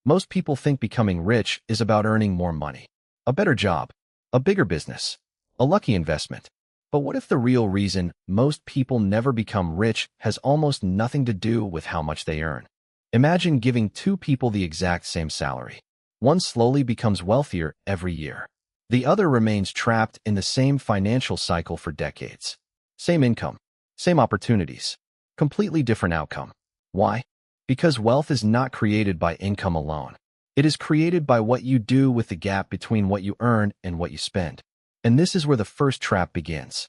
Most people think becoming rich is about earning more money, a better job, a bigger business, a lucky investment. But what if the real reason most people never become rich has almost nothing to do with how much they earn? Imagine giving two people the exact same salary. One slowly becomes wealthier every year. The other remains trapped in the same financial cycle for decades. Same income, same opportunities, completely different outcome. Why? Because wealth is not created by income alone. It is created by what you do with the gap between what you earn and what you spend. And this is where the first trap begins.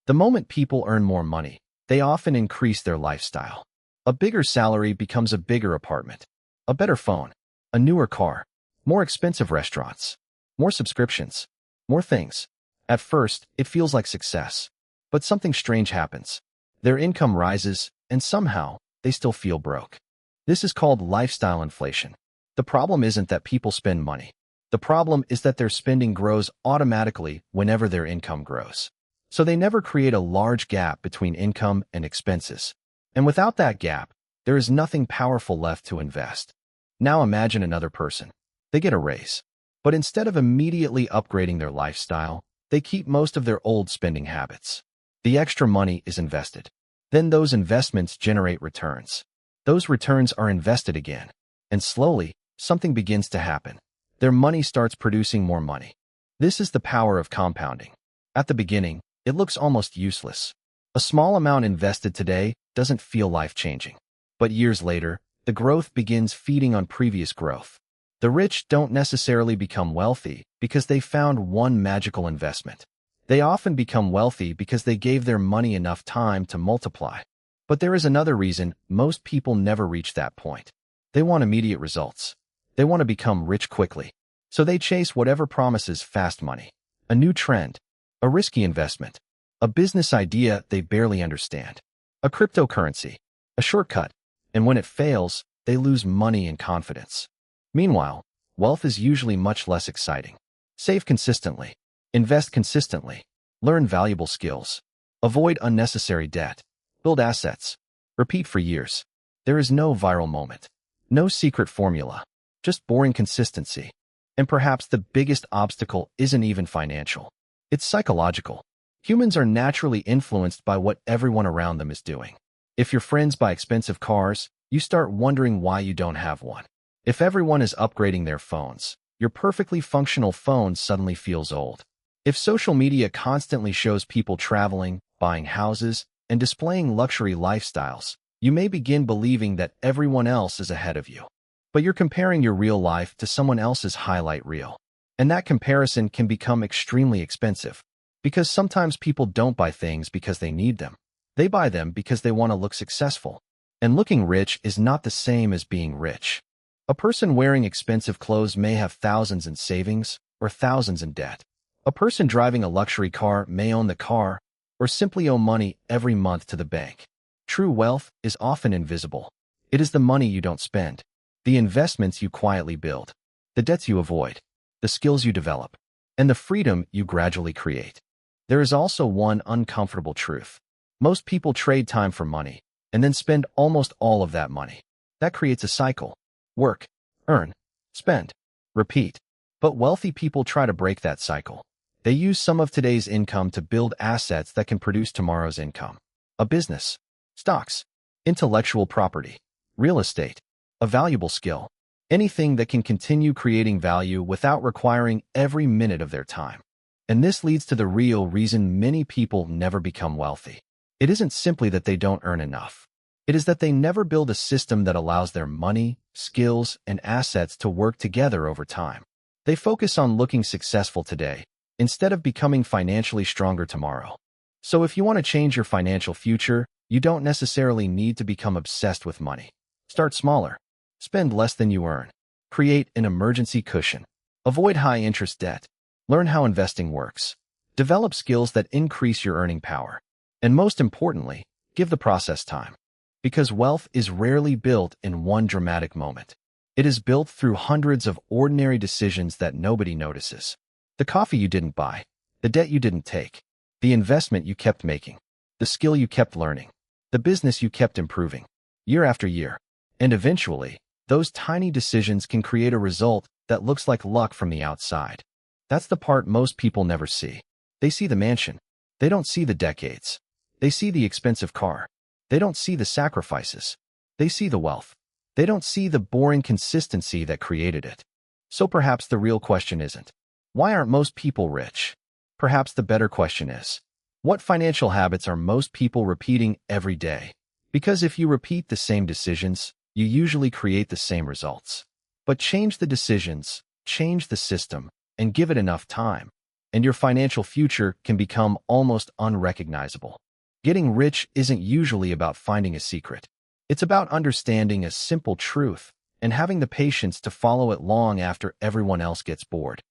The moment people earn more money, they often increase their lifestyle. A bigger salary becomes a bigger apartment, a better phone, a newer car, more expensive restaurants, more subscriptions, more things. At first, it feels like success. But something strange happens. Their income rises, and somehow, they still feel broke. This is called lifestyle inflation. The problem isn't that people spend money. The problem is that their spending grows automatically whenever their income grows. So they never create a large gap between income and expenses. And without that gap, there is nothing powerful left to invest. Now imagine another person. They get a raise. But instead of immediately upgrading their lifestyle, they keep most of their old spending habits. The extra money is invested. Then those investments generate returns. Those returns are invested again. And slowly, something begins to happen. Their money starts producing more money. This is the power of compounding. At the beginning, it looks almost useless. A small amount invested today doesn't feel life-changing. But years later, the growth begins feeding on previous growth. The rich don't necessarily become wealthy because they found one magical investment. They often become wealthy because they gave their money enough time to multiply. But there is another reason most people never reach that point. They want immediate results. They want to become rich quickly. So they chase whatever promises fast money, a new trend, a risky investment, a business idea they barely understand, a cryptocurrency, a shortcut, and when it fails, they lose money and confidence. Meanwhile, wealth is usually much less exciting. Save consistently, invest consistently, learn valuable skills, avoid unnecessary debt, build assets, repeat for years. There is no viral moment, no secret formula, just boring consistency. And perhaps the biggest obstacle isn't even financial. It's psychological. Humans are naturally influenced by what everyone around them is doing. If your friends buy expensive cars, you start wondering why you don't have one. If everyone is upgrading their phones, your perfectly functional phone suddenly feels old. If social media constantly shows people traveling, buying houses, and displaying luxury lifestyles, you may begin believing that everyone else is ahead of you. But you're comparing your real life to someone else's highlight reel. And that comparison can become extremely expensive. Because sometimes people don't buy things because they need them. They buy them because they want to look successful. And looking rich is not the same as being rich. A person wearing expensive clothes may have thousands in savings or thousands in debt. A person driving a luxury car may own the car or simply owe money every month to the bank. True wealth is often invisible. It is the money you don't spend, the investments you quietly build, the debts you avoid, the skills you develop, and the freedom you gradually create. There is also one uncomfortable truth. Most people trade time for money and then spend almost all of that money. That creates a cycle. Work, earn, spend, repeat. But wealthy people try to break that cycle. They use some of today's income to build assets that can produce tomorrow's income. A business, stocks, intellectual property, real estate, a valuable skill, anything that can continue creating value without requiring every minute of their time. And this leads to the real reason many people never become wealthy. It isn't simply that they don't earn enough. It is that they never build a system that allows their money, skills, and assets to work together over time. They focus on looking successful today, instead of becoming financially stronger tomorrow. So if you want to change your financial future, you don't necessarily need to become obsessed with money. Start smaller. Spend less than you earn. Create an emergency cushion. Avoid high-interest debt. Learn how investing works. Develop skills that increase your earning power. And most importantly, give the process time. Because wealth is rarely built in one dramatic moment. It is built through hundreds of ordinary decisions that nobody notices. The coffee you didn't buy, the debt you didn't take, the investment you kept making, the skill you kept learning, the business you kept improving, year after year. And eventually, Those tiny decisions can create a result that looks like luck from the outside. That's the part most people never see. They see the mansion. They don't see the decades. They see the expensive car. They don't see the sacrifices. They see the wealth. They don't see the boring consistency that created it. So perhaps the real question isn't, why aren't most people rich? Perhaps the better question is, what financial habits are most people repeating every day? Because if you repeat the same decisions, you usually create the same results. But change the decisions, change the system, and give it enough time, and your financial future can become almost unrecognizable. Getting rich isn't usually about finding a secret. It's about understanding a simple truth and having the patience to follow it long after everyone else gets bored.